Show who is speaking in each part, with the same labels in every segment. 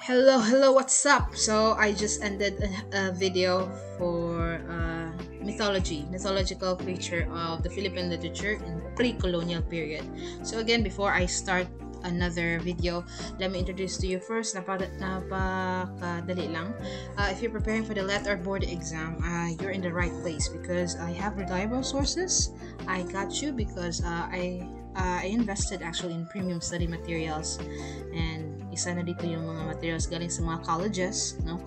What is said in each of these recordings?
Speaker 1: Hello, what's up? So I just ended a video for mythological creature of the Philippine literature in pre-colonial period. So again, before I start another video, let me introduce to you first. Napakadali lang. If you're preparing for the LET or board exam, you're in the right place because I have reliable sources. I got you because I invested actually in premium study materials, and isa na dito yung mga materials galing sa mga colleges, no?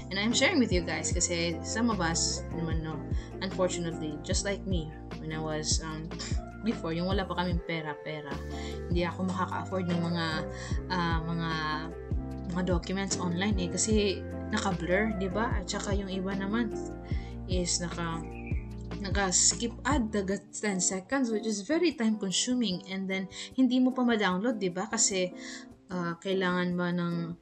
Speaker 1: And I'm sharing with you guys kasi some of us naman, no, unfortunately, just like me, when I was before, yung wala pa kaming pera, hindi ako makaka-afford ng mga documents online kasi naka-blur, di ba? At saka yung iba naman is naka-skip ad dagat 10 seconds, which is very time consuming, and then hindi mo pa ma-download, di ba? Kasi kailangan ba ng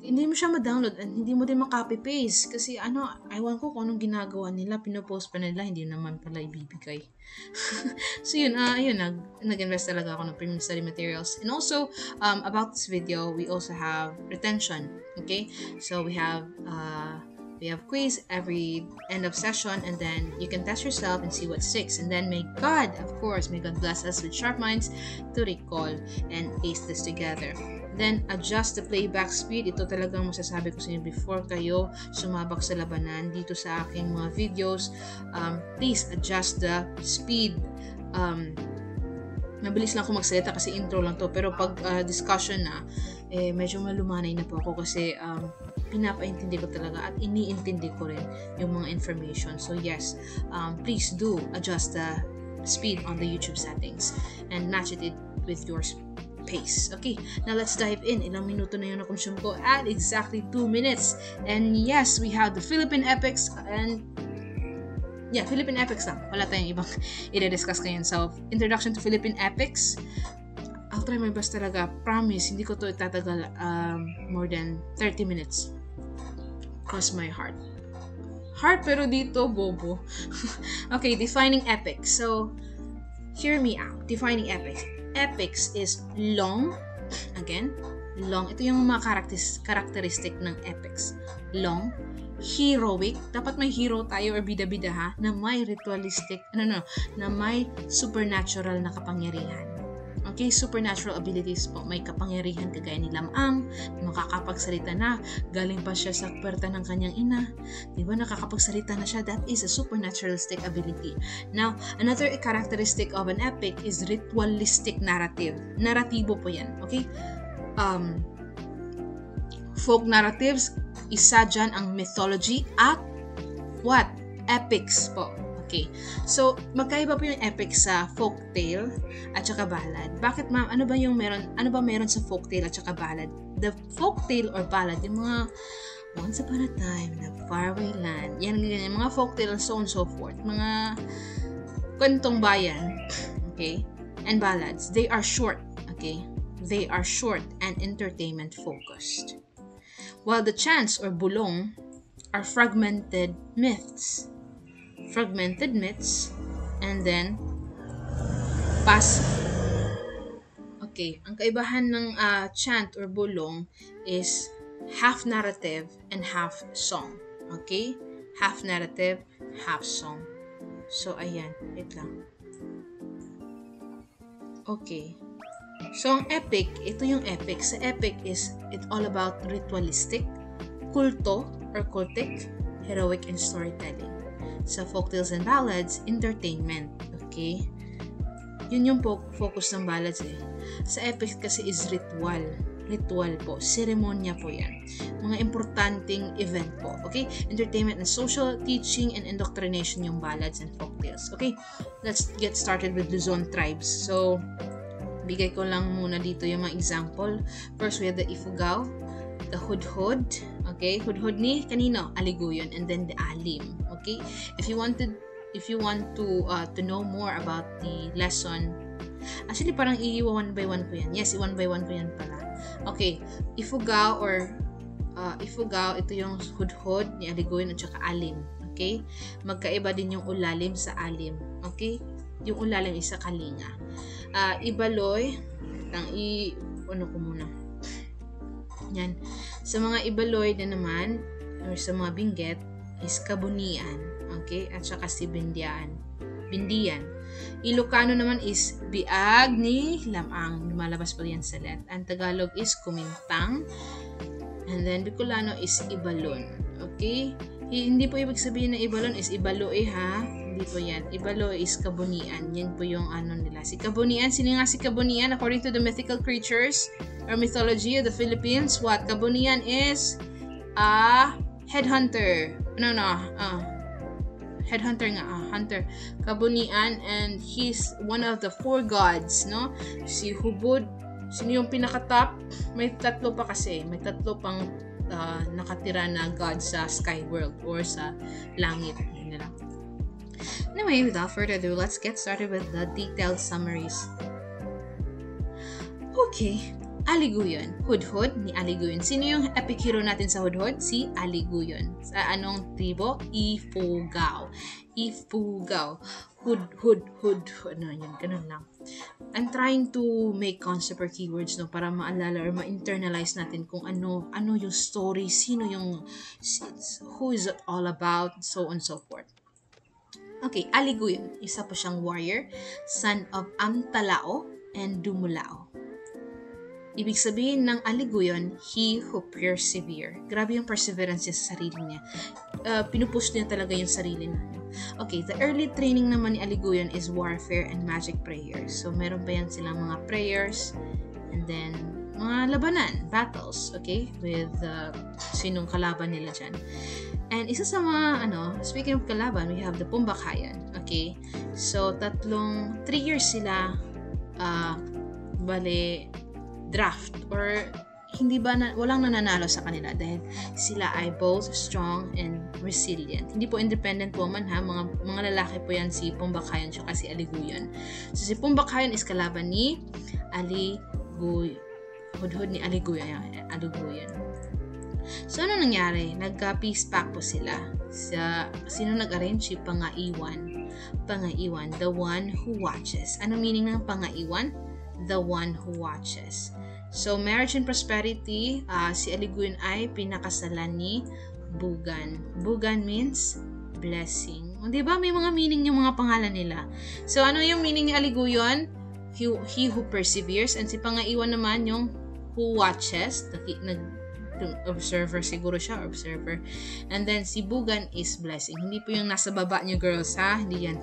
Speaker 1: hindi mo siya ma-download and hindi mo din ma-copy paste kasi ewan ko kung anong ginagawa nila, pinopost pa nila, hindi naman pala ibibigay. So yun, nag-invest talaga ako ng premium study materials. And also, about this video, we also have retention, okay? So we have quiz every end of session, and then you can test yourself and see what sticks. And then may God bless us with sharp minds to recall and ace this together. Then adjust the playback speed. Ito talagang masasabi ko sa inyo before kayo sumabak sa labanan dito sa aking mga videos. Please adjust the speed. Mabilis lang ako magsalita kasi intro lang to, pero pag discussion na, medyo malumanay na po ako kasi pinapaintindi ko talaga at iniintindi ko rin yung mga information. So yes, please do adjust the speed on the YouTube settings and match it with your pace. Okay, now let's dive in. Ilang minuto na yung na-consume ko at exactly 2 minutes. And yes, we have the Philippine epics and Philippine epics lang. Wala tayong ibang i-discuss ngayon. So, introduction to Philippine epics. I'll try my best talaga. Promise, hindi ko to itatagal more than 30 minutes. Cross my heart. Heart, pero dito, bobo. Okay, defining epics. So, hear me out. Defining epics. Epics is long. Again, long. Ito yung mga characteristic ng epics. Long. Heroic. Dapat may hero tayo or bida-bida na may ritualistic, na may supernatural na kapangyarihan. Okay, supernatural abilities po. May kapangyarihan kagaya ni Lamang, makakapagsalita na, galing pa siya sa puwerta ng kanyang ina. Diba, nakakapagsalita na siya. That is a supernaturalistic ability. Now, another characteristic of an epic is ritualistic narrative. Naratibo po yan. Okay? Folk narratives, isa dyan ang mythology at what? Epics po. Okay. So, magkaiba po yung epic sa folktale at saka ballad. Bakit, ma'am? Ano ba meron sa folktale at saka ballad? The folktale or ballad, yung mga once upon a time in a faraway land. Yan, ganyan. Mga folktale and so on and so forth. Mga kwentong bayan. Okay? And ballads. They are short. Okay? They are short and entertainment focused. While the chants or bulong are fragmented myths, and then okay, ang kaibahan ng chant or bulong is half narrative and half song. Okay? Half narrative, half song. So ayan, wait lang. Okay. So ang epic, ito yung epic. Sa epic is it's all about ritualistic, kulto or cultic, heroic, and storytelling. Sa folktales and ballads, entertainment. Okay? Yun yung focus ng ballads . Sa epic kasi is ritual. Ritual po. Seremonya po yan. Mga importanteng event po. Okay? Entertainment and social teaching and indoctrination yung ballads and folktales. Okay? Let's get started with Luzon tribes. So, bigay ko lang muna dito yung mga example. First, we have the Ifugao, the Hudhud. Okay? Hudhud ni kanino? Aliguyon. And then the Alim. Okay? If you want to know more about the lesson, actually parang i-1 by 1 ko yan. Yes, i-1 by 1 ko yan pala. Okay, Ifugao ito yung Hudhud ni Aliguyon at saka Alim. Okay? Magkaiba din yung ulalim sa Alim. Okay? Yung ulalim is sa Kalinga. Ibaloy, ko muna. Yan. Sa mga Ibaloy na naman, or sa mga Benguet, is Kabunian. Okay? At saka si Bindian. Ilocano naman is Biag ni Lamang. Lumalabas pa yan sa let. Ang Tagalog is Kumintang. And then Bicolano is Ibalon. Okay? Hindi po ibig sabihin na Ibalon is Ibaloy ha. Hindi po yan. Ibaloy is Kabunian. Yan po yung ano nila. Si Kabunian, sino nga si Kabunian? According to the mythical creatures or mythology of the Philippines, what? Kabunian is a headhunter. Headhunter nga, hunter. Kabunian, and he's one of the 4 gods, no? Si Hubod, sino yung pinaka-top? May 3 pa kasi. May 3 pang nakatira na god sa sky world or sa langit. Yun lang. Anyway, without further ado, let's get started with the detailed summaries. Okay, Aliguyon. Hudhud ni Aliguyon. Sino yung epic hero natin sa Hudhud? Si Aliguyon. Sa anong tribo? Ifugao. Hud. Ano yun? Ganun lang. I'm trying to make concept or keywords, no, para maalala or ma-internalize natin kung ano yung story, sino yung, who is it all about, so on and so forth. Okay, Aliguyon. Isa po siyang warrior, son of Amtalao and Dumulao. Ibig sabihin ng Aliguyon, he who persevere. Grabe yung perseverance niya sa sarili niya. Pinupush niya talaga yung sarili niya. Okay, the early training naman ni Aliguyon is warfare and magic prayers. So, meron pa yan silang mga prayers and then mga labanan, battles, okay, with sinong kalaban nila dyan. And isa sa mga, speaking of kalaban, we have the Pumbakayan, okay? So, 3 years sila, draft or hindi ba walang nananalo sa kanila dahil sila ay both strong and resilient. Hindi po independent woman ha, mga lalaki po yan, si Pumbakayan at si Aliguyon. So si Pumbakayan is kalaban ni Aliguyon. Hudhud ni Aliguyon. So ano nangyari? Nagka-peace pact po sila. Sino nag-arrange? Si Pangaiwan, the one who watches. Ano meaning ng Pangaiwan? The one who watches. So, marriage and prosperity, si Aliguyon ay pinakasalan ni Bugan. Bugan means blessing. O, diba? May mga meaning yung mga pangalan nila. So, ano yung meaning ni Aliguyon? He who perseveres. And si Pangaiwan naman yung who watches. Observer siguro siya, observer. And then si Bugan is blessing. Hindi po yung nasa baba niyo, girls, ha? Hindi yan.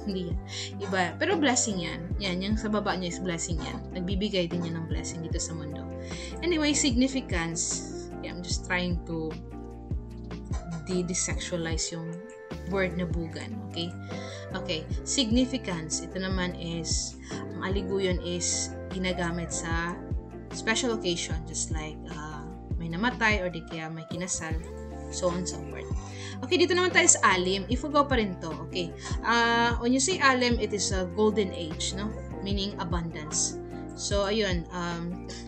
Speaker 1: Iba. Pero blessing yan. Yan, yung sa baba niyo is blessing yan. Nagbibigay din yan ng blessing dito sa mundo. Anyway, significance. Yeah, I'm just trying to de-desexualize yung word na Bugan. Okay? Okay. Significance. Ito naman is, ang Aliguyon is ginagamit sa special occasion, just like may namatay or di kaya may kinasal, so on and so forth. Okay, dito naman tayo sa Alim. Ifugao pa rin to. Okay. When you say Alim, it is a golden age, no? Meaning abundance. So, ayun.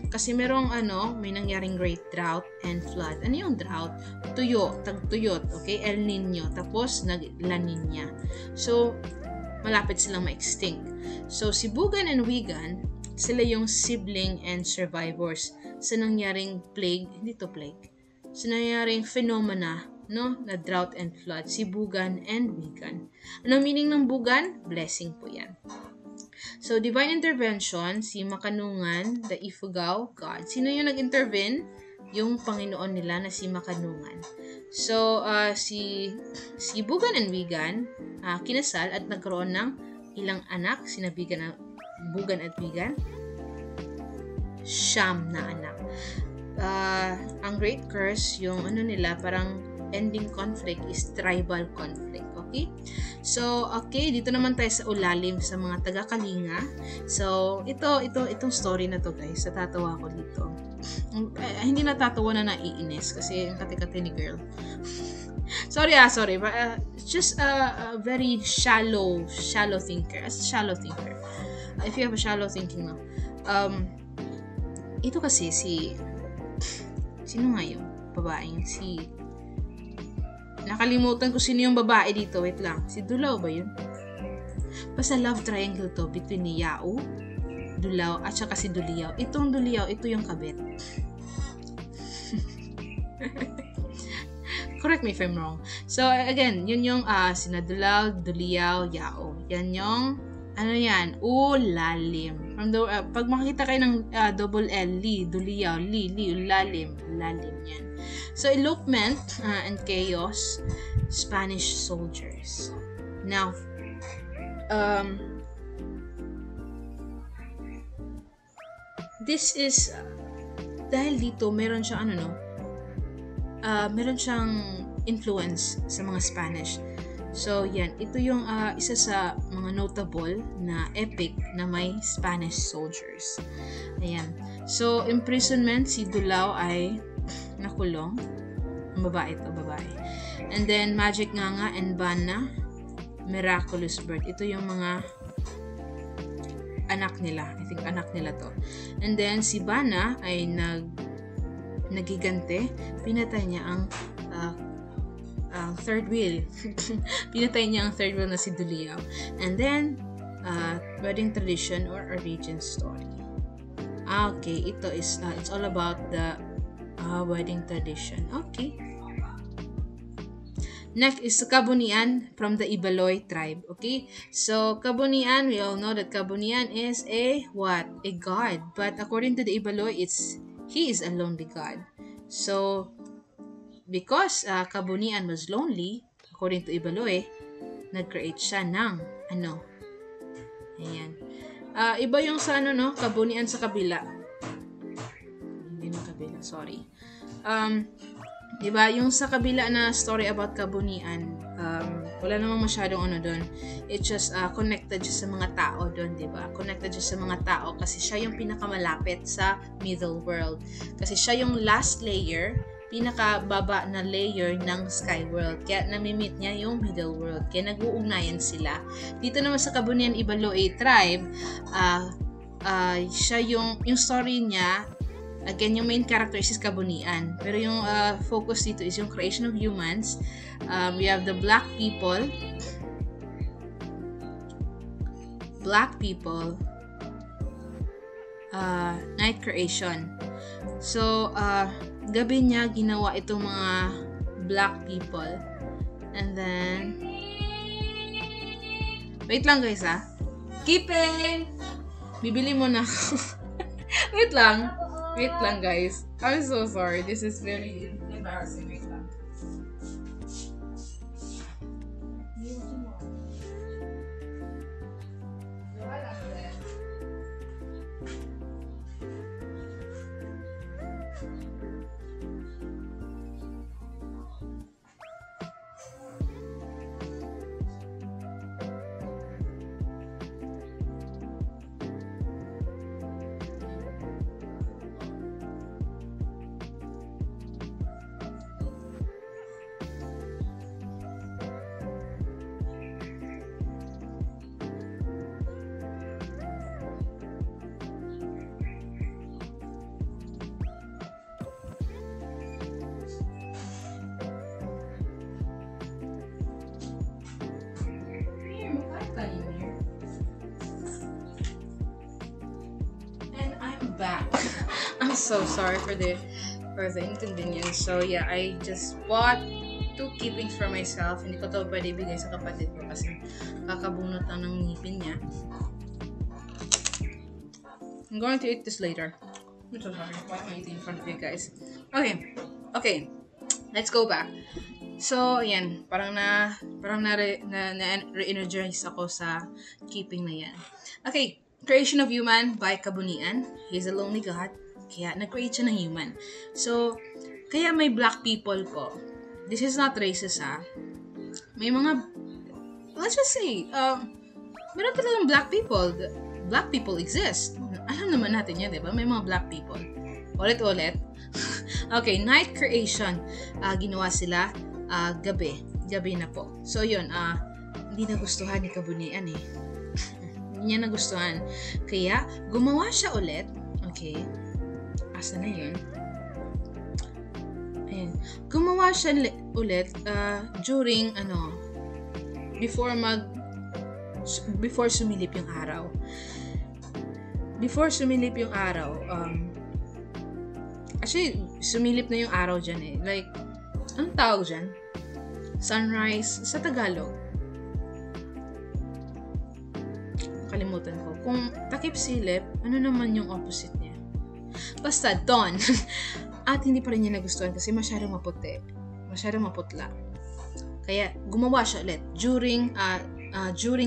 Speaker 1: Kasi merong may nangyaring great drought and flood. Ano yung drought? Tagtuyot. Okay? El Nino. Tapos, La Nina. So, malapit silang ma-extinct. So, si Bugan and Wigan, sila yung sibling and survivors sa nangyaring plague, sa nangyaring phenomena, no, na drought and flood, si Bugan and Wigan. Ano meaning ng Bugan? Blessing po yan. So, divine intervention, si Makanungan, the Ifugao God. Sino yung nag-intervene? Yung Panginoon nila na si Makanungan. So, si Bugan and Wigan, kinasal at nagkaroon ng ilang anak, sina Bugan at Wigan, Siyam na anak. Ang great curse, yung nila, parang ending conflict is tribal conflict. Okay? So, okay, dito naman tayo sa ulalim sa mga taga-Kalinga. So, itong story na to, guys, natatawa ko dito. Hindi natatawa na naiinis kasi ang kati-kati ni girl. sorry. Just a very shallow thinker. As a shallow thinker. If you have a shallow thinking, no? Ito kasi sino nga yung babaeng nakalimutan ko sino yung babae dito, wait lang, si Dulao ba yun? Basta love triangle to between ni Yao, Dulao at saka si Duliao. Itong Duliao, ito yung kabit. correct me if I'm wrong. So, again, yun yung sina Dulao, Duliao, Yao. Yan yung, ano yan? Ulalim. From the, pag makikita kayo ng double L, Li, Duliao, Li, Ulalim. Ulalim yan. So, elopement and chaos, Spanish soldiers. Now, this is, dahil dito, meron siyang, meron siyang influence sa mga Spanish. So, yan. Ito yung isa sa mga notable na epic na may Spanish soldiers. Ayan. So, imprisonment, si Dulao ay nakulong. Babae ito, babae. And then, Magic Nganga and Bana, Miraculous Birth. Ito yung mga anak nila. I think anak nila to. And then, si Bana ay nagigante. Pinatay niya ang third wheel. Pinatay niya ang third wheel na si Duliao. And then, wedding tradition or origin story. Okay, ito is, it's all about the wedding tradition. Okay. Next is Kabunian from the Ibaloy tribe. Okay, so Kabunian, we all know that Kabunian is a what? A god. But according to the Ibaloy, he is a lonely god. So, because Kabunian was lonely, according to Ibaloy, nag-create siya ng ano? Ayan. Iba yung sa Kabunian sa kabila. Hindi na kabila, sorry. Diba, yung sa kabila na story about Kabunian, wala namang masyadong doon. It's just connected siya sa mga tao doon, diba? Connected siya sa mga tao kasi siya yung pinakamalapit sa middle world. Kasi siya yung last layer, pinakababa na layer ng sky world. Kaya nami-meet niya yung middle world. Kaya nag-uugnayan sila. Dito naman sa Kabunian Ibaloy tribe, siya yung story niya. Again, yung main character is Kabunian. Pero yung focus dito is yung creation of humans. We have the black people. Night creation. So, gabi niya ginawa itong mga black people. And then, wait lang guys Keeping! Bibili mo na ako. Wait lang guys. I'm so sorry. This is very embarrassing. Wait lang. Back. I'm so sorry for the inconvenience. So yeah, I just bought 2 keepings for myself. Hindi ko to pwede ibigay sa kapatid ko kasi kakabunot lang ng ngipin niya. I'm going to eat this later. I'm so sorry. Why am I eating in front of you guys? Okay. Let's go back. So, ayan. Parang re-energize ako sa keeping na yan. Okay. Creation of human by Kabunian. He's a lonely god. Kaya nag-create siya ng human. So, kaya may black people po. This is not racist May mga, let's just say, meron talagang black people. Black people exist. Alam naman natin yan, diba? May mga black people. Ulit. Okay, night creation. Ginawa sila gabi. Gabi na po. So, yun. Hindi nagustuhan ni Kabunian niya nagustuhan. Kaya, gumawa siya ulit. Okay. Asa na yun? Ayan. Gumawa siya ulit during, before sumilip yung araw. Before sumilip yung araw, actually, sumilip na yung araw dyan Like, anong tawag dyan? sunrise sa Tagalog. Kalimutan ko. Kung takip silip, ano naman yung opposite niya? Basta, dawn. At hindi pa rin niya nagustuhan kasi masyadong maputi. Masyadong maputla. Kaya gumawa siya ulit during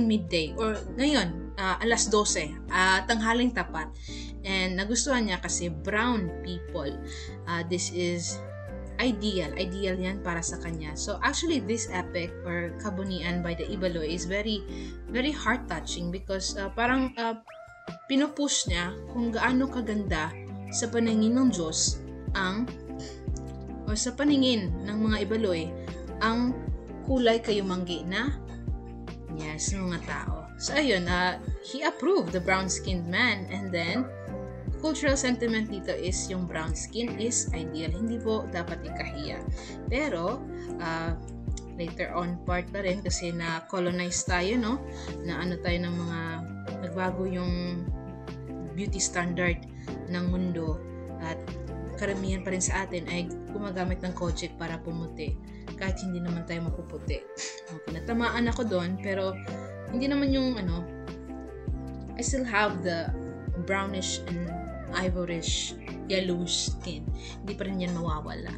Speaker 1: midday or ngayon, alas 12, tanghaling tapat. And nagustuhan niya kasi brown people. This is ideal yan para sa kanya. So actually this epic or Kabunian by the Ibaloy is very very heart-touching because parang pinupush niya kung gaano kaganda sa paningin ng Diyos o sa paningin ng mga Ibaloy ang kulay kayumanggi na mga tao. So ayun, he approved the brown-skinned man, and then cultural sentiment dito is yung brown skin is ideal. Hindi po dapat ikahiya. Pero, later on part na rin kasi na-colonize tayo, no? Na ano tayo ng mga nagbago yung beauty standard ng mundo at karamihan pa rin sa atin ay gumagamit ng Kojic para pumuti. Kahit hindi naman tayo mapuputi. Natamaan ako doon, pero hindi naman yung I still have the brownish and ivorish yellowish skin. Hindi pa rin yan mawawala.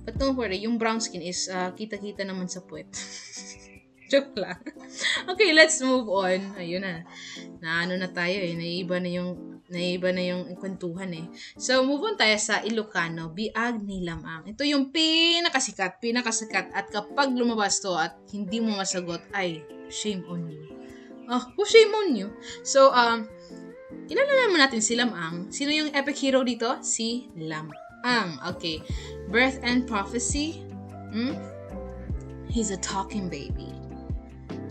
Speaker 1: But don't worry, yung brown skin is kita-kita naman sa puwet. Joke lang. Okay, let's move on. Ayun na. Na tayo eh. Naiiba na yung kwentuhan eh. So, move on tayo sa Ilocano, Biag ni Lamang. Ito yung pinakasikat. At kapag lumabas to at hindi mo masagot, ay, shame on you. Shame on you. So, kilala naman natin si Lamang. Sino yung epic hero dito? Si Lamang. Okay. Birth and prophecy. He's a talking baby.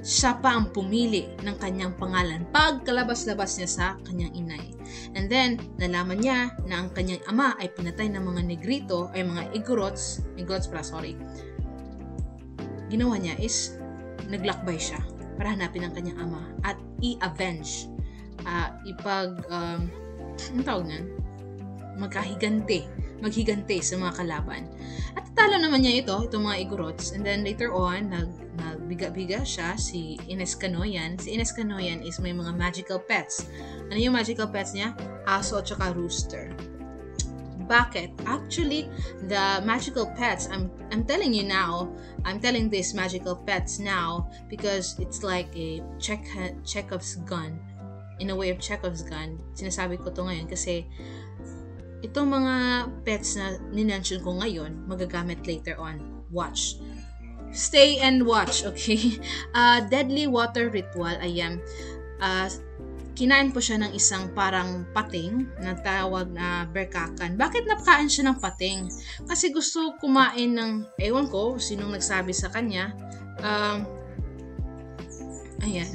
Speaker 1: Siya pa ang pumili ng kanyang pangalan pagkalabas-labas niya sa kanyang inay. And then, nalaman niya na ang kanyang ama ay pinatay ng mga negrito, ay mga igorots pala, sorry. Ginawa niya is, naglakbay siya para hanapin ang kanyang ama at i-avenge. Ang tawag niyan? Maghigante sa mga kalaban. At tatalo naman niya itong mga igorots. And then later on, nagbiga-biga siya si Ines Canoyan. Si Ines Canoyan is may mga magical pets. Ano yung magical pets niya? Aso at saka rooster. Bakit? Actually, the magical pets, I'm telling you now, I'm telling these magical pets now because it's like a Chekhov's gun. In a way of Chekhov's gun. Sinasabi ko to ngayon kasi itong mga pets na ninention ko ngayon, magagamit later on. Watch. Stay and watch, okay? Deadly water ritual, ayan. Kinain po siya ng isang parang pating na tawag na berkakan. Bakit napakain siya ng pating? Kasi gusto kumain ng, ewan ko, sinong nagsabi sa kanya. Ayan.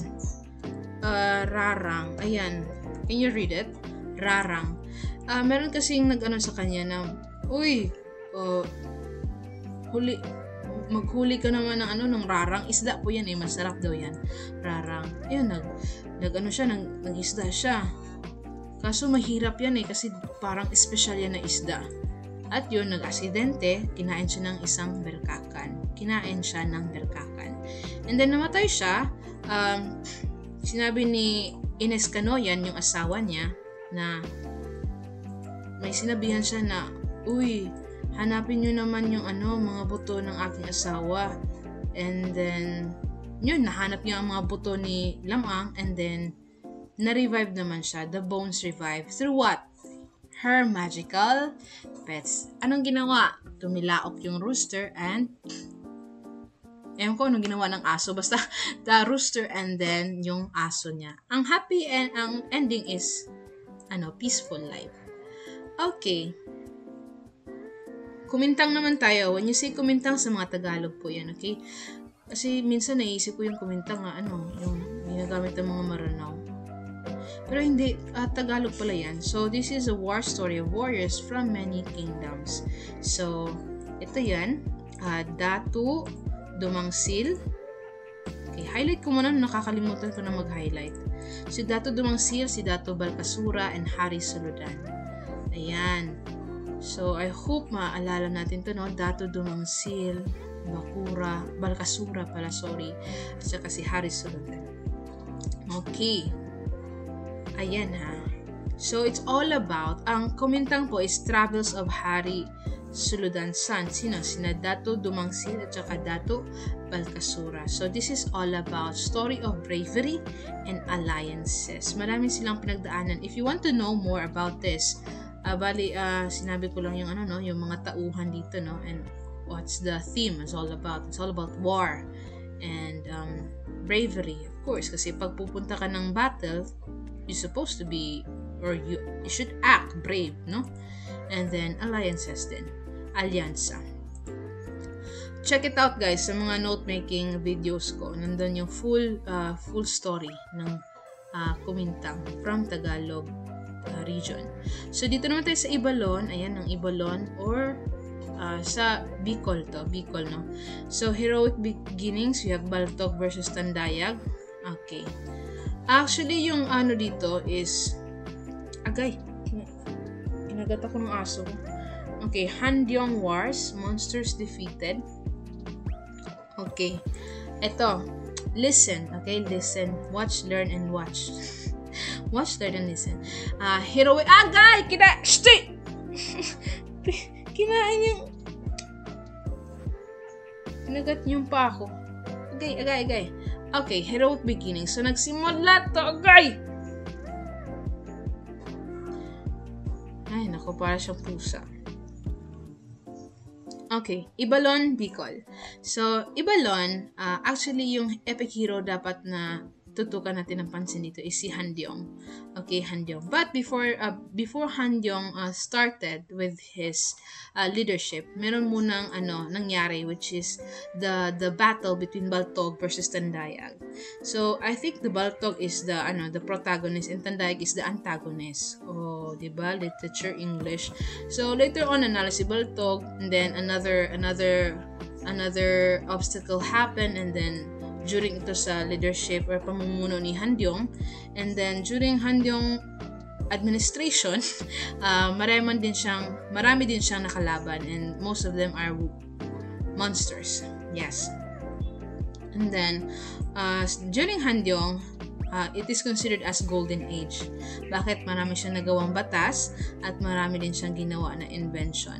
Speaker 1: Rarang. Ayan. Can you read it? Rarang. Meron kasing nag-ano sa kanya na, maghuli ka naman ng rarang. Isda po yan eh, masarap daw yan. Rarang. Ayun, nag-isda siya. Kaso mahirap yan eh, kasi parang espesyal yan na isda. At yun, nag-aksidente, kinain siya ng isang berkakan. And then namatay siya. Sinabi ni Ines Canoyan, yung asawa niya, na may sinabihan siya na, hanapin nyo naman yung mga buto ng aking asawa. And then, yun, nahanap niya ang mga buto ni Lamang, and then, na-revive naman siya. The bones revived. Through what? Her magical pets. Anong ginawa? Tumilaok yung rooster and ewan ko anong ginawa ng aso. Basta, the rooster and then yung aso niya. Ang happy and ang ending is peaceful life. Okay. Kumintang naman tayo. When you say kumintang sa mga Tagalog po yan, okay? Kasi minsan naisip ko yung kumintang yung ginagamit ng mga Maranao. Pero hindi, Tagalog pala yan. So, this is a war story of warriors from many kingdoms. So, ito yan. Datu Dumangsil. Okay, highlight ko muna. Nakakalimutan ko na mag-highlight. Si Datu Dumangsil, si Datu Balkasura, and Hari Suludan. Ayan. So, I hope maaalala natin to, no? Datu Dumangsil, Balkasura pala, sorry. At saka si Hari Suludan. Okay. Ayan ha. So, it's all about, ang komintang po is Travels of Hari Suludan's son. Sina Dato Dumangsil at saka Dato Balkasura. So, this is all about story of bravery and alliances. Marami silang pinagdaanan. If you want to know more about this, sinabi ko lang yung yung mga tauhan dito, no, and what's the theme is all about. It's all about war and bravery, of course, kasi pag pupunta ka ng battle, you're supposed to be, or you should act brave, no? And then alliances din, alyansa. Check it out guys sa mga note-making videos ko. Nandun yung full story ng Kumintang from Tagalog region. So dito naman tayo sa Ibalon. Ayan ang Ibalon, or sa Bicol to. Bicol, no? So heroic beginnings, we have Baltog versus Tandayag. Okay. Actually yung dito is agay. Kinagat ako ng aso. Okay, Handyong Wars, monsters defeated. Okay. Ito, listen, okay? Listen, watch, learn, and watch. Watch, learn, and listen. Heroic, agay! Kinain yung... Kinagat yung pa ako. Agay. Okay, heroic beginning. So, nagsimula to, agay! Ay, naku, para siyang pusa. Okay, Ibalon, Bicol. So, Ibalon, actually yung epic hero dapat na tutukan natin ng pansin dito is si Handyong. Okay, Handyong. But before Handyong started with his leadership, meron munang nangyari, which is the battle between Baltog versus Tandayag. So, I think the Baltog is the protagonist and Tandayag is the antagonist. Oh, diba? Literature, English. So, later on, nanalo si Baltog, and then another obstacle happened, and then during ito sa leadership or pamumuno ni Handyong, and then during Handyong administration, marami din siyang nakalaban, and most of them are monsters. Yes. And then during Handyong, it is considered as golden age. Bakit? Marami siyang nagawang batas at marami din siyang ginawa na invention.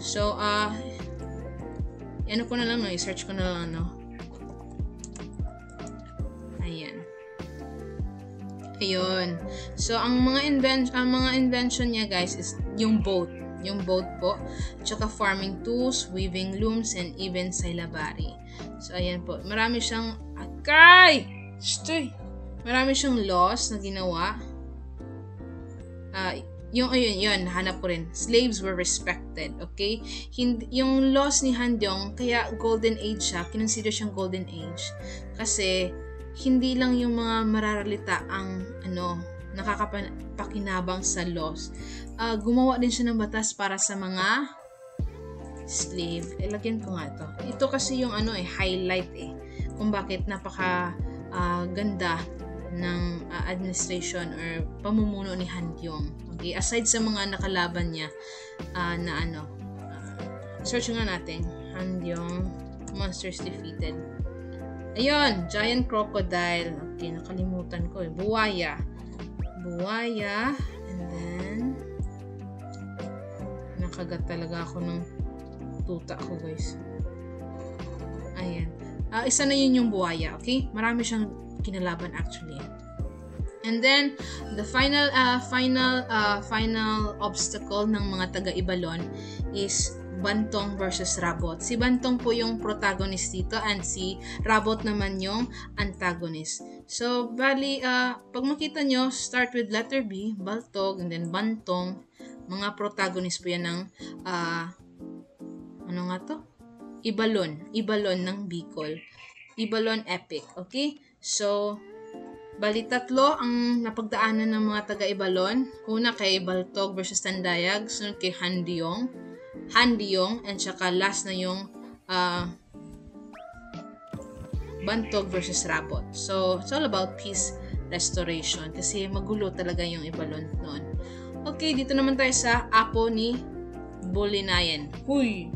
Speaker 1: So i-search ko na lang, no? Ayun. So, ang mga invention niya, guys, is yung boat. Yung boat po. Tsaka farming tools, weaving looms, and even sailabari. So, ayan po. Marami siyang... Marami siyang laws na ginawa. Yun, nahanap ko rin. Slaves were respected, okay? Yung laws ni Handyong, kaya golden age siya, kinonsider siyang golden age. Kasi, hindi lang yung mga mararalita ang nakakapakinabang sa laws. Gumawa din siya ng batas para sa mga slave. Lagyan ko nga ito. Ito kasi yung highlight kung bakit napaka ganda ng administration or pamumuno ni Handyong. Okay, aside sa mga nakalaban niya search nga natin. Handyong monsters defeated. Ayun, giant crocodile. Okay, nakalimutan ko Buwaya. And then nakagat talaga ako ng tuta ko, guys. Ayan. Isa na yun yung buwaya, okay? Marami siyang kinalaban actually. And then the final obstacle ng mga taga-Ibalon is Bantong versus Rabot. Si Bantong po yung protagonist dito and si Rabot naman yung antagonist. So, bali, pag makita nyo, start with letter B, Baltog, and then Bantong. Mga protagonist po yan ng, Ibalon ng Bicol. Ibalon epic, okay? So, bali tatlo ang napagdaanan ng mga taga-Ibalon. Una kay Baltog versus Tandayag, sunod kay Handyong, and saka last na yung Bantog versus Rabot. So, it's all about peace restoration kasi magulo talaga yung Ibalon noon. Okay, dito naman tayo sa apo ni Bolinayan. Huy!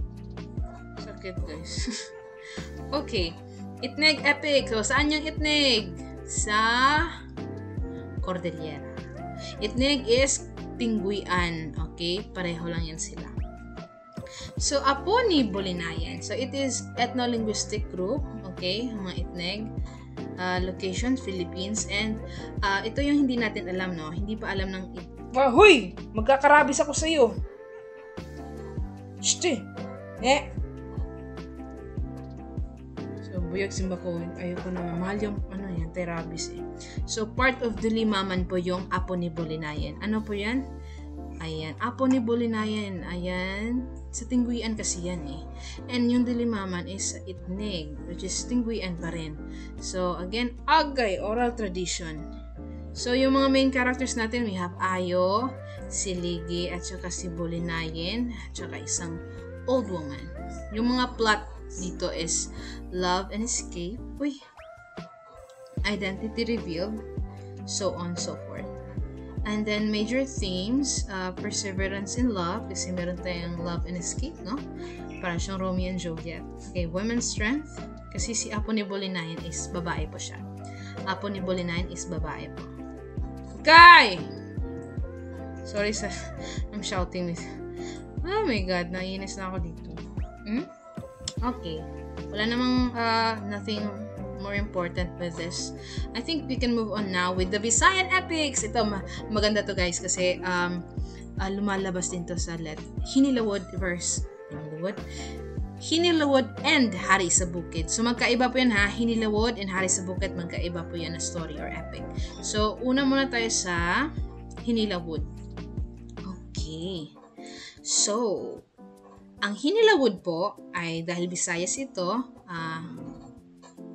Speaker 1: Sakit, guys. Okay. Itneg epic. So, saan yung Itneg? Sa Cordillera. Itneg is Tingguian. Okay? Pareho lang yan sila. So, Aponi Bolinayan. So, it is ethno-linguistic group. Okay? Mga Itneg. Location, Philippines. And ito yung hindi natin alam, no? Hindi pa alam ng
Speaker 2: Huy! Magkakarabis ako sa'yo. Shh!
Speaker 1: So, buyag simba ko. Ayoko naman. Mahal yung, yan, terabis eh. So, part of Dilimaman po yung Aponi Bolinayan. Ano po yan? Ayan. Aponi Bolinayan. Ayan. Sa Tingguian kasi yan eh. And yung Dilimaman is Itneg, which is Tingguian pa rin. So, again, Agay, oral tradition. So, yung mga main characters natin, we have Ayo, si Ligi, at saka si Bolinayan, at saka isang old woman. Yung mga plot dito is love and escape, identity revealed, so on so forth. And then major themes, perseverance in love, kasi meron tayong love and escape, no? Parang siyang Romeo and Juliet. Okay, women's strength, kasi si Aponi Bolinayan is babae po siya. Aponi Bolinayan is babae po. Guy! Sorry sa I'm shouting with. Oh my god, naiinis na ako dito. Okay. Wala namang nothing more important with this. I think we can move on now with the Visayan epics. Ito maganda to guys kasi lumalabas din to sa Hinilawod verse. Hinilawod and Hari sa Bukid. So magkaiba po yan ha. Hinilawod and Hari sa Bukid, magkaiba po yan na story or epic. So una muna tayo sa Hinilawod. Okay. So, ang Hinilawod po ay dahil Visayas ito,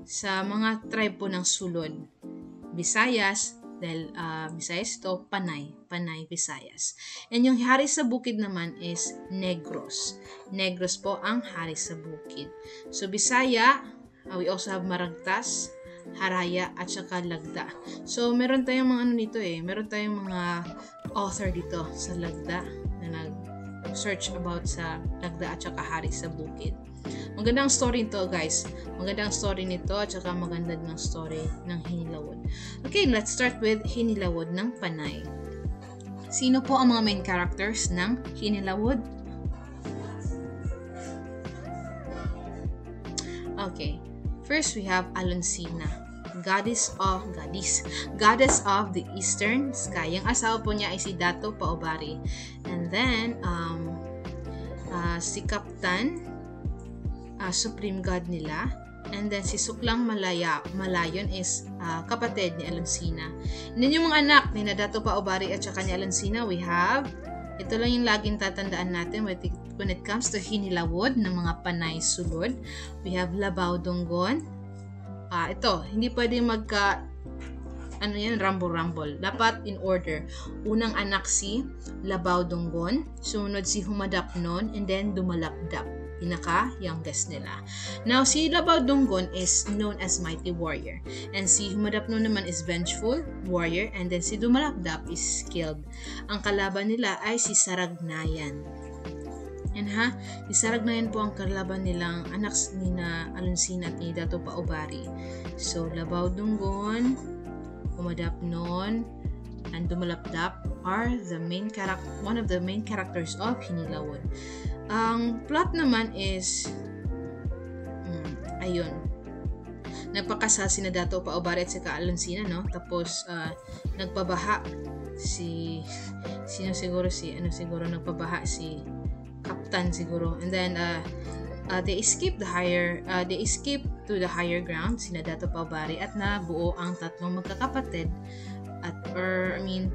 Speaker 1: sa mga tribe po ng sulod. Visayas, dahil Visayas ito, Panay, Visayas. And yung Hari sa Bukid naman is Negros. Negros po ang Hari sa Bukid. So, Bisaya, we also have Maragtas, Haraya, at saka Lagda. So, meron tayong mga nito eh. Meron tayong mga author dito sa Lagda na nag-search about sa Lagda at saka Hari sa Bukid. Magandang story nito guys. Magandang story nito at saka maganda ng story ng Hinilawod. Okay, let's start with Hinilawod ng Panay. Sino po ang mga main characters ng Hinilawod? Okay. First, we have Alonsina, goddess of the eastern sky. Yung asawa po niya ay si Dato Paobari. And then, si Kaptan, supreme god nila. And then, si Suklang Malayon is kapatid ni Alonsina. And then, yung mga anak ni Dato Paobari at saka ni Alonsina, we have, ito lang yung laging tatandaan natin when it comes to Hinilawod ng mga Panay sulod. We have Labaw Dunggon. Ito, hindi pwede rumble. Dapat in order. Unang anak si Labaw Dunggon, sunod si Humadapnon, and then Dumalapdap. Pinaka-youngest nila. Now, si Labaw Dunggon is known as mighty warrior. And si Humadapnon naman is vengeful warrior. And then si Dumalapdap is skilled. Ang kalaban nila ay si Saragnayan. Si Saragnayan po ang kalaban nilang anak ni na Alonsina at ni Dato Paobari. So, Labaw Dunggon, Humadapnon, and Dumalapdap are one of the main characters of Hinilawod. Ang plot naman is nagpakasal si Dato Paobari at saka Alonsina, no? Tapos nagpabaha si Kaptan siguro. And then they escape to the higher ground sina Dato Paobari at nabuo ang tatlong magkakapatid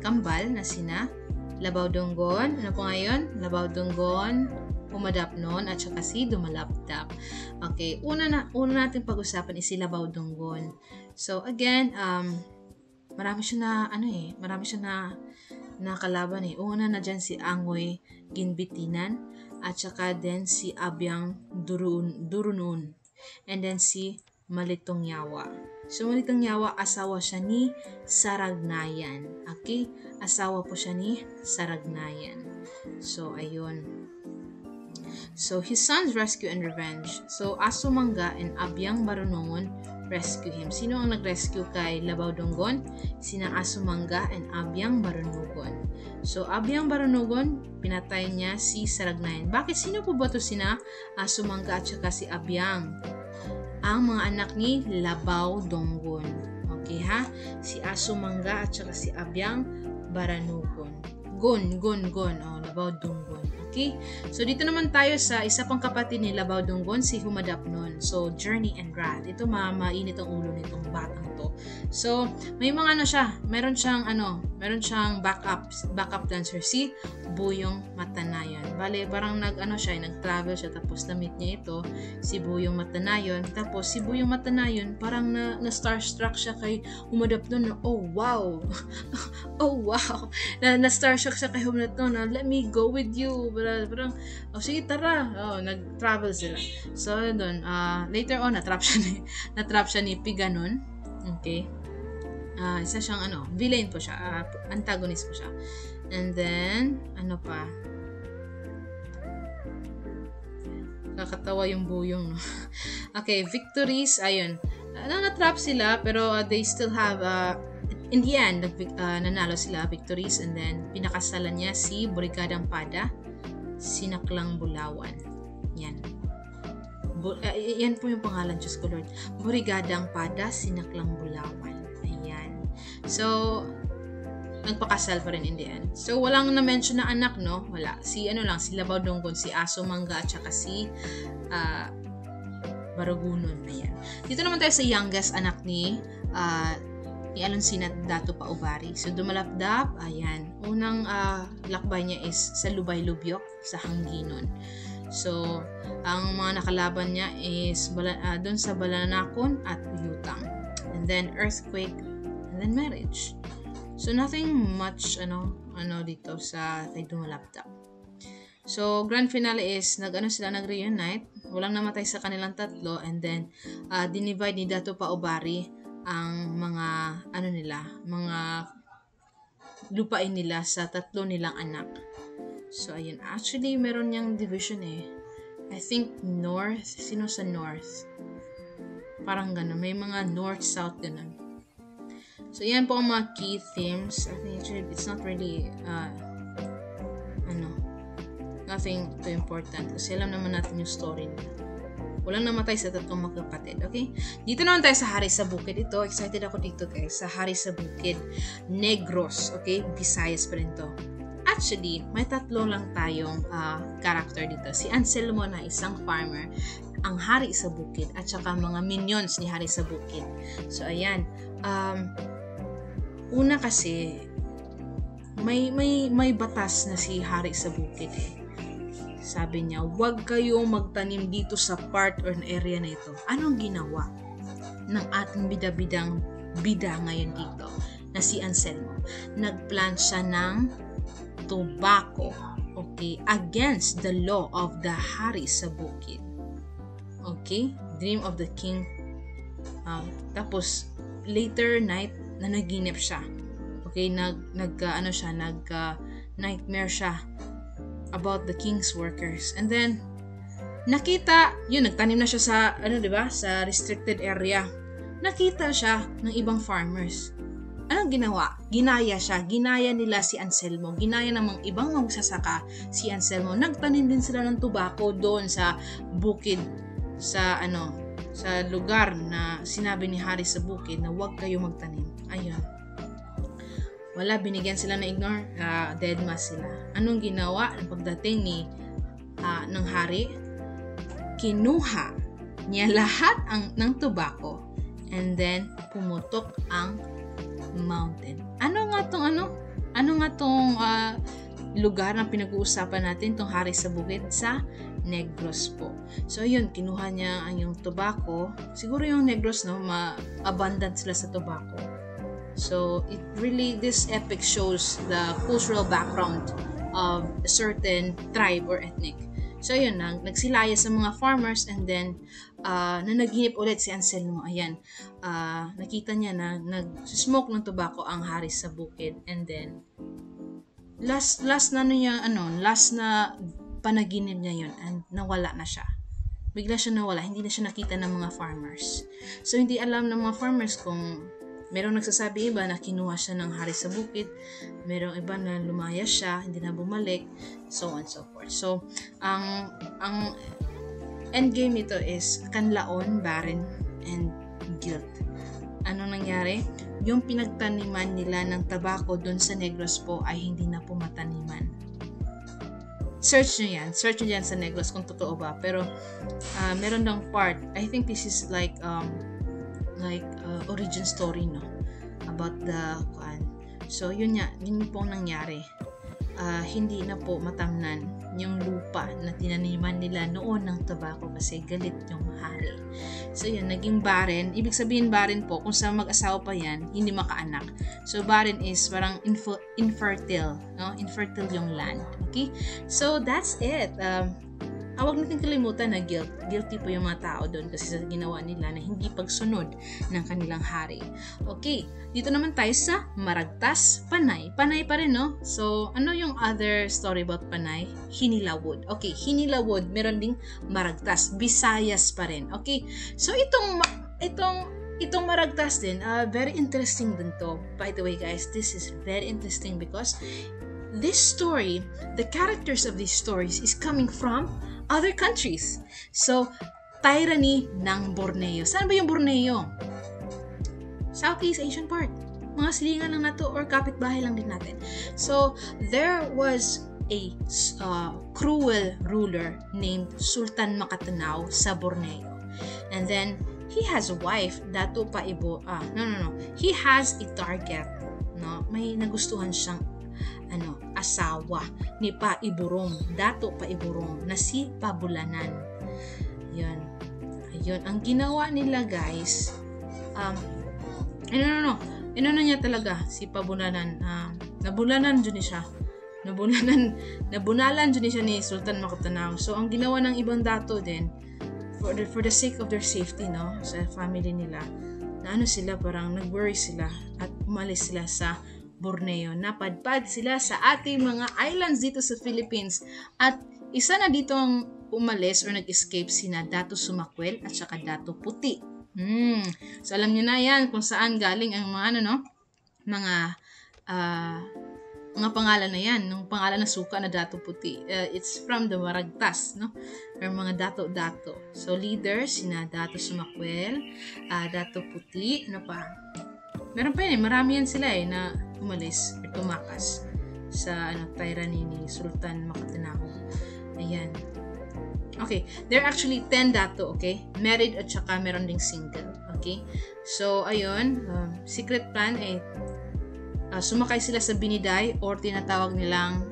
Speaker 1: kambal na sina Labaw Dunggon, Labaw Dunggon, Humadapnon at saka si Dumalapdap. Okay, una natin pag-usapan is si Labaw Dunggon. So again, marami siya na kalaban eh. Una na dyan si Angoy Ginbitinan at saka din si Abyang Durunon and then si Malitong Yawa. So Malitong Yawa, asawa siya ni Saragnayan. Okay? Asawa po siya ni Saragnayan. So ayun. So, his sons rescue and revenge. So, Asumanga and Abyang Barunongon rescue him. Sino ang nag-rescue kay Labaw Donggon? Sina Asumanga and Abyang Barunugon. So, Abyang Barunugon, pinatay niya si Saragnayan. Bakit? Sino po ba ito sina Asumanga at saka si Abyang? Ang mga anak ni Labaw Donggon. Okay ha? Si Asumanga at saka si Abyang Baranugon. Gon. Oh, Labaw Donggon. Okay? So, dito naman tayo sa isa pang kapatid ni Labaw Donggon, si Humadapnon. So, Journey and Wrath. Ito, mainit ang ulo nitong batang to. So, may mga siya. Meron siyang backup dancer, si Buyong Matanayon. Bale, parang nag-travel siya, tapos na-meet niya ito, si Buyong Matanayon. Tapos, si Buyong Matanayon, parang na-starstruck siya kay Humadapnon na, oh, wow! Oh, wow! Na-starstruck siya kay Humadapnon na, let me go with you. Parang, oh, sige, tara. Oh, nag-travel sila. So, doon, later on, natrap siya ni Piganon. Okay? Isa siyang, villain po siya. Antagonist po siya. And then, pa? Kakatawa yung Buyong, no? Okay, victories, ayun. Na-trap sila, pero they still have, in the end, nanalo sila, victories, and then, pinakasalan niya si Brigadang Pada, Sinaklang Bulawan. Yan. Yan po yung pangalan, Diyos ko Lord. Brigadang Pada, Sinaklang Bulawan. Ayan. So, nagpakasal pa rin in the end. So, walang na-mention na anak, no? Wala. Si Labaw Donggon, si Asumanga, at saka si Baragunon. Ayan. Dito naman tayo sa youngest anak ni Alonsina Dato Paubari. So, dumalapdap, ayan. Unang lakbay niya is sa Lubay-Lubyok, sa Hangginon. So, ang mga nakalaban niya is doon sa Balanakon at Uyutang. And then, earthquake, and then marriage. So, nothing much, dito sa kay dumalapdap. So, grand finale is, nag-reunite. Walang namatay sa kanilang tatlo. And then, dinivide ni Dato Paubari ang mga mga lupain nila sa tatlo nilang anak. So, ayun. Actually, meron niyang division eh. I think north. Sino sa north? Parang gano'n. May mga north-south gano'n. So, yan po ang mga key themes. I think actually, it's not really, nothing too important. Kasi alam naman natin yung story nila. Walang namatay sa tatlong magkapatid, okay? Dito naman tayo sa Hari sa Bukid. Ito, excited ako dito guys. Sa Hari sa Bukid, Negros, okay? Visayas pa rin to. Actually, may tatlo lang tayong character dito. Si Anselmo na isang farmer, ang Hari sa Bukid, at saka mga minions ni Hari sa Bukid. So, ayan. Una kasi, may batas na si Hari sa Bukid eh. Sabi niya, huwag kayong magtanim dito sa part or area na ito. Anong ginawa ng ating bida ngayon dito na si Anselmo? Nagplant siya ng tobacco, okay, against the law of the Hari sa Bukid. Okay? Dream of the king. Tapos, later night, nanaginip siya. Okay? Nightmare siya about the king's workers. And then, nagtanim na siya sa, sa restricted area. Nakita siya ng ibang farmers. Anong ginawa? Ginaya siya. Ginaya nila si Anselmo. Ginaya ng mga ibang magsasaka si Anselmo. Nagtanim din sila ng tobacco doon sa bukid, sa lugar na sinabi ni Hari sa Bukid na huwag kayo magtanim. Ayun. Wala, binigyan sila na ignore, deadma sila. Anong ginawa ng pagdating ng hari? Kinuha niya lahat ng tobacco and then pumutok ang mountain. Ano nga tong lugar na pinag-uusapan natin, tong Hari sa Bukid? Sa Negros po. So yun, kinuha niya yung tobacco. Siguro yung Negros, abundant sila sa tobacco. So, this epic shows the cultural background of a certain tribe or ethnic. So, yun, nagsilaya sa mga farmers and then, nanaginip ulit si Anselmo. Ayan, nakita niya na nag-smoke ng tobacco ang Hari sa Bukid. And then, last na panaginip niya yun and nawala na siya. Bigla siya nawala, hindi na siya nakita ng mga farmers. So, hindi alam ng mga farmers kung merong nagsasabi iba na kinuha siya ng hari sa bukid, merong iba na lumaya siya, hindi na bumalik, so on and so forth. So, ang endgame nito is kanlaon, barren, and guilt. Anong nangyari? Yung pinagtaniman nila ng tabako doon sa Negros po ay hindi na po mataniman. Search nyo yan sa Negros kung totoo ba. Pero meron lang part, I think this is like origin story, no, about the so yun po nangyari. Hindi na po matamnan yung lupa na tinaniman nila noon ng tabako kasi galit yung hari. So yun, naging barren. Ibig sabihin barren po, kung sa mag-asawa pa yan, hindi makaanak. So barren is parang infertile, no? Infertile yung land. Okay? So that's it. Huwag natin kalimutan na guilty po yung mga tao doon kasi sa ginawa nila na hindi pagsunod ng kanilang hari. Okay, dito naman tayo sa Maragtas, Panay. Panay pa rin, no? So, ano yung other story about Panay? Hinilawod. Okay, Hinilawod, meron ding Maragtas. Visayas pa rin. Okay, so itong Maragtas din, very interesting din to. By the way, guys, this is very interesting because this story, the characters of these stories is coming from other countries. So, tyranny ng Borneo. Saan ba yung Borneo? Southeast Asian part. Mga silingan lang na to or kapitbahay lang din natin. So, there was a cruel ruler named Sultan Makatanaw sa Borneo. And then, he has a wife, Dato Paibo. He has a target. No? May nagustuhan siyang asawa ni Paiburong, Dato Paiburong, na si Pabulanan. Yun. Ayun. Ang ginawa nila, guys, niya talaga, si Pabulanan, nabulanan dyan siya. Nabunalan dyan siya ni Sultan Makatanaw. So, ang ginawa ng ibang dato din, for the sake of their safety, no, sa family nila, na sila, parang nag-worry sila at umalis sila sa Borneo. Napadpad sila sa ating mga islands dito sa Philippines. At isa na dito ang umalis or nag-escape sina Dato Sumakwel at saka Dato Puti. So alam niyo na yan kung saan galing ang mga mga pangalan na yan. Nung pangalan na suka na Dato Puti. It's from the Maragtas, no? Or mga dato-dato. So leader, sina Dato Sumakwel, Dato Puti, ano pa? Meron pa yan marami yan sila na umalis or tumakas sa tyranny ni Sultan Makatanaw. Ayan. Okay, there are actually 10 dato, okay? Married at saka meron ding single, okay? So, ayun, secret plan ay sumakay sila sa biniday or tinatawag nilang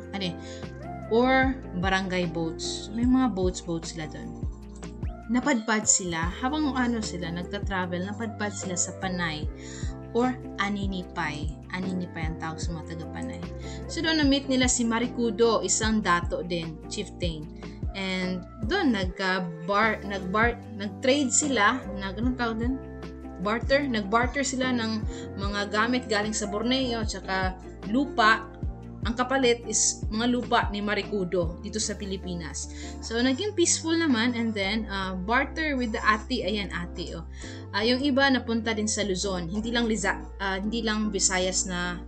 Speaker 1: or barangay boats. May mga boats sila doon. Napadpad sila habang nagta-travel, napadpad sila sa Panay or Aninipay. Aninipay ang tawag sa mga taga-Panay. So doon na-meet nila si Marikudo, isang dato din, chieftain. And doon nag-trade sila, anong tawag din? Nag-barter sila ng mga gamit galing sa Borneo, tsaka lupa. Ang kapalit is mga lupa ni Marikudo dito sa Pilipinas. So, naging peaceful naman, and then barter with the ati. Ayan, ati. Yung iba napunta din sa Luzon. Hindi lang Visayas na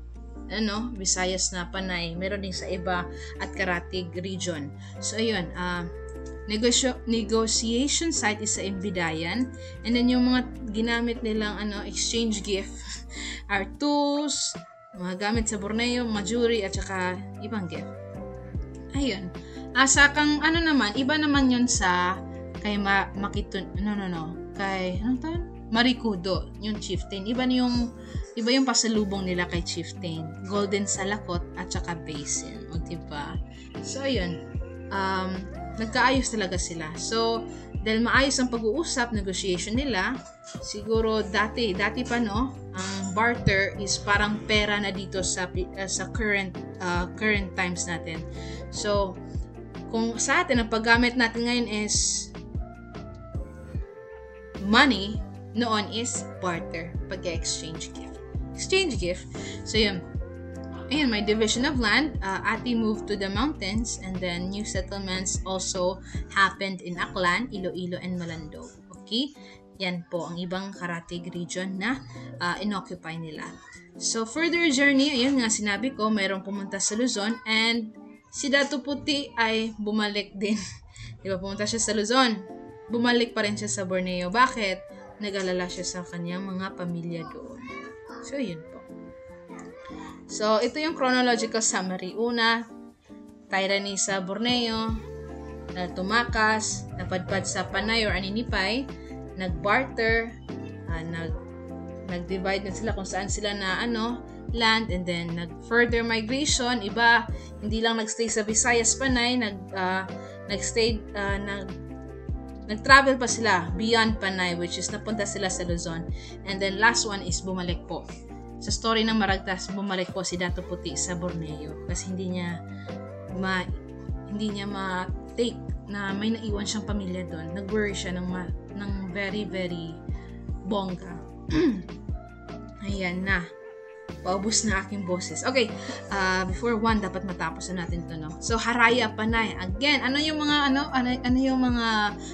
Speaker 1: Panay. Meron din sa iba at Karatig region. So, ayun. Negotiation site is sa Imbidayan. And then yung mga ginamit nilang exchange gift are tools, mga gamit sa Borneo, majuri, at saka ibang gift. Ayun. Iba naman yun sa kay Marikudo, yung chieftain. Iba yung pasalubong nila kay chieftain. Golden Salakot at saka basin. O, diba? So, ayun. Nagkaayos talaga sila. So, dahil maayos ang pag-uusap, negotiation nila, siguro dati pa, no, ang barter is parang pera na dito sa current times natin. So, kung sa atin ang paggamit natin ngayon is money, noon is barter, pag-exchange gift. So, yun. ayan, may division of land. Ati moved to the mountains, and then new settlements also happened in Aklan, Iloilo, and Malandog. Okay? Yan po ang ibang Karatig region na inoccupy nila. So, further journey, ayun nga sinabi ko, mayroong pumunta sa Luzon, and si Dato Puti ay bumalik din. Diba, pumunta siya sa Luzon. Bumalik pa rin siya sa Borneo. Bakit? Nag-alala siya sa kanyang mga pamilya doon. So, yun po. So, ito yung chronological summary. Una, tyranny sa Borneo, tumakas, napadpad sa Panay or Aninipay, nag-barter, nag-divide na sila kung saan sila na land, and then nag-further migration. Iba, hindi lang nag-stay sa Visayas, Panay, nag-travel pa sila beyond Panay, which is napunta sila sa Luzon. And then last one is bumalik po. Sa story ng Maragtas, bumalik po si Dato Puti sa Borneo kasi hindi niya ma-take na may naiwan siyang pamilya doon. Nag-worry siya ng very, very bongga. Ayan na. Paubos na aking boses. Okay, before 1 dapat matapos na natin to, no? So, Haraya, Panay. Again, ano yung mga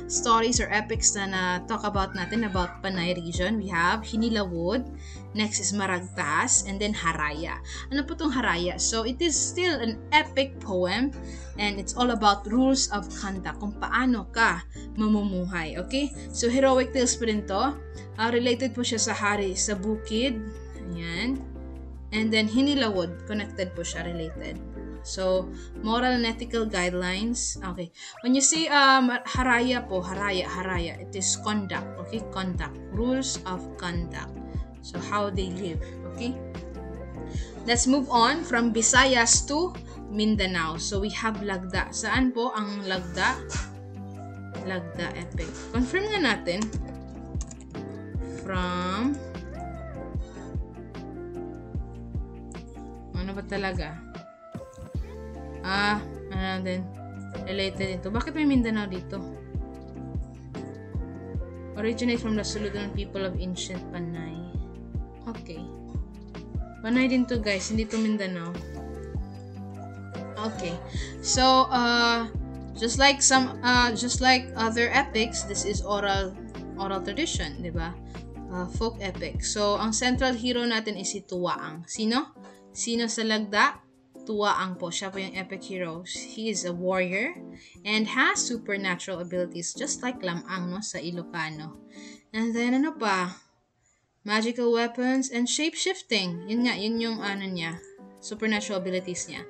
Speaker 1: stories or epics na talk about natin about Panay region? We have Hinilawod, next is Maragtas, and then Haraya. Ano po tong Haraya? So, it is still an epic poem, and it's all about rules of conduct, kung paano ka mamumuhay. Okay? So, heroic tales po rin to. Related po siya sa hari sa bukid. Ayan. And then, Hinilawod, connected po siya, related. So, moral and ethical guidelines. Okay. When you see Haraya po, Haraya, it is conduct. Okay? Conduct. Rules of conduct. So, how they live. Okay? Let's move on from Visayas to Mindanao. So, we have Lagda. Saan po ang Lagda? Lagda epic. Confirm nga natin. From... Ano ba talaga? Ano din? Related ito. Bakit may Mindanao dito? Originate from the Suludan people of ancient Panay. Okay. Panay din to, guys. Hindi to Mindanao. Okay. So, just like other epics, this is oral tradition, di ba? Folk epic. So, ang central hero natin is si Tuwaang. Sino? Sino sa Lagda? Tuwaang po. Siya po yung epic hero. He is a warrior and has supernatural abilities just like Lamang, no, sa Ilocano. And then, ano pa? Magical weapons and shape-shifting. Yun nga, yun yung niya. Supernatural abilities niya.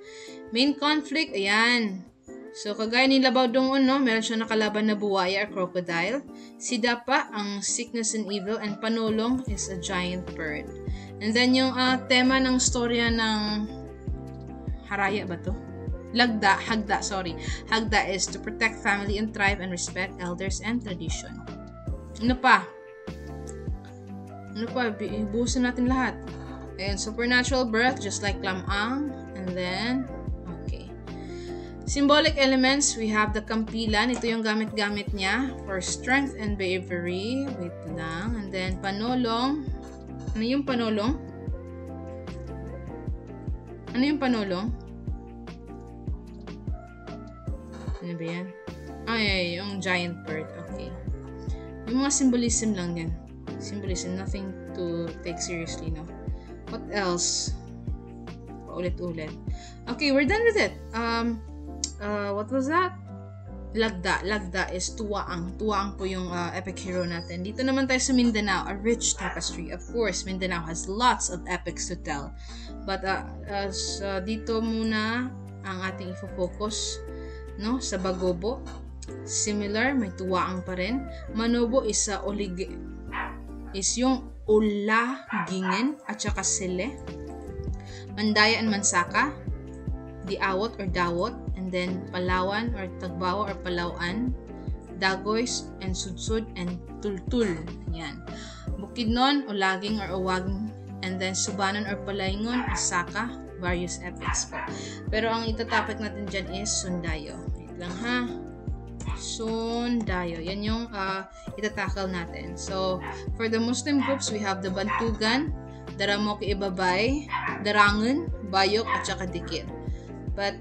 Speaker 1: Main conflict, ayan. So, kagaya ni Labao-Dong-on, no, meron siya nakalaban na buwaya or crocodile. Si Dapa, ang sickness and evil, and Panulong is a giant bird. And then, yung tema ng storya ng Haraya ba to? Hagda is to protect family and tribe and respect elders and tradition. Ano pa? Ibusin natin lahat. Ayan, supernatural birth, just like Lamang. And then, okay. Symbolic elements, we have the kampilan. Ito yung gamit-gamit niya for strength and bravery. Wait lang. And then, Panulong. Ano yung Panulong? Ano yung Panulong? Ano ba yan? Ay, yung giant bird. Okay. Yung mga symbolism lang yan. Symbolism, nothing to take seriously, no? What else? Paulit-ulit. Okay, we're done with it. What was that? Lagda is Tuwaang. Tuwaang po yung epic hero natin. Dito naman tayo sa Mindanao, a rich tapestry. Of course, Mindanao has lots of epics to tell. But dito muna ang ating ifo-focus, no, sa Bagobo. Similar, may Tuwaang pa rin. Manobo is yung Ulagingen at saka Sile. Mandaya and Mansaka, Diawot or Dawot, and then Palawan or Tagbawa or Palawan, Dagoys and Sudsud and Tultul. Yan. Bukidnon, Ulaging or Uwaging, and then Subanon or Palayngon, Asaka, various epics po. Pero ang itatopic natin dyan is Sundayo. Wait lang ha. Sundayo. Yan yung itatakal natin. So, for the Muslim groups, we have the Bantugan, Daramoki Ibabay, Darangan, Bayok at saka Dikir. But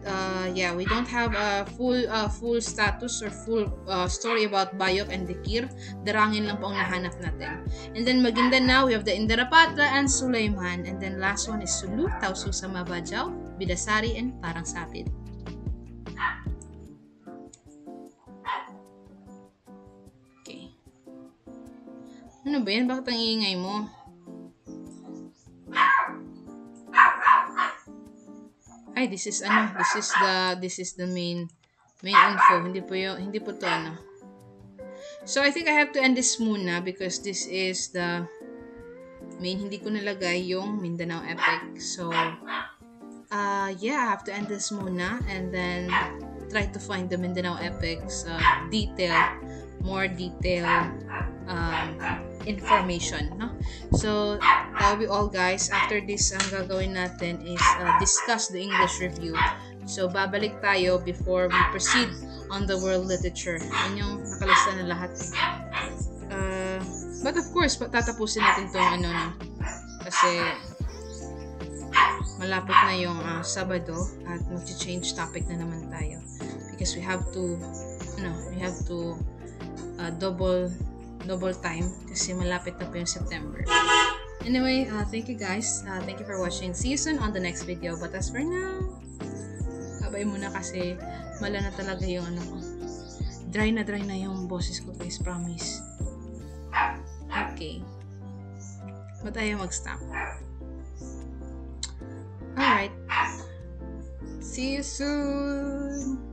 Speaker 1: yeah, we don't have a full status or full story about Bayok and Dikir. Darangin lang po ang nahanap natin. And then Maguindanao, we have the Indarapatra and Sulaiman. And then last one is Sulu, Taususa Mabajao, Bidasari, and Parang Sapid. Okay. Ano ba yan? Bakit ang iingay mo? Ay, this is the main info. Hindi po to ano. So I think I have to end this muna because this is the main. Hindi ko nalagay yung Mindanao Epic. So yeah, I have to end this muna and then try to find the Mindanao Epic's more detailed information, no? So that'll be all, guys. After this, ang gagawin natin is discuss the English review. So babalik tayo before we proceed on the world literature. Yan yung nakalista na lahat. But of course, tatapusin natin tong ano na, kasi malapit na yung Sabado at mag-change topic na naman tayo because we have to double time kasi malapit na po yung September. Anyway, thank you guys. Thank you for watching. See you soon on the next video. But as for now, babay muna kasi mala na talaga yung ano ko. Dry na yung boses ko, guys. Promise. Okay. Ba't tayo mag-stop? Alright. See you soon.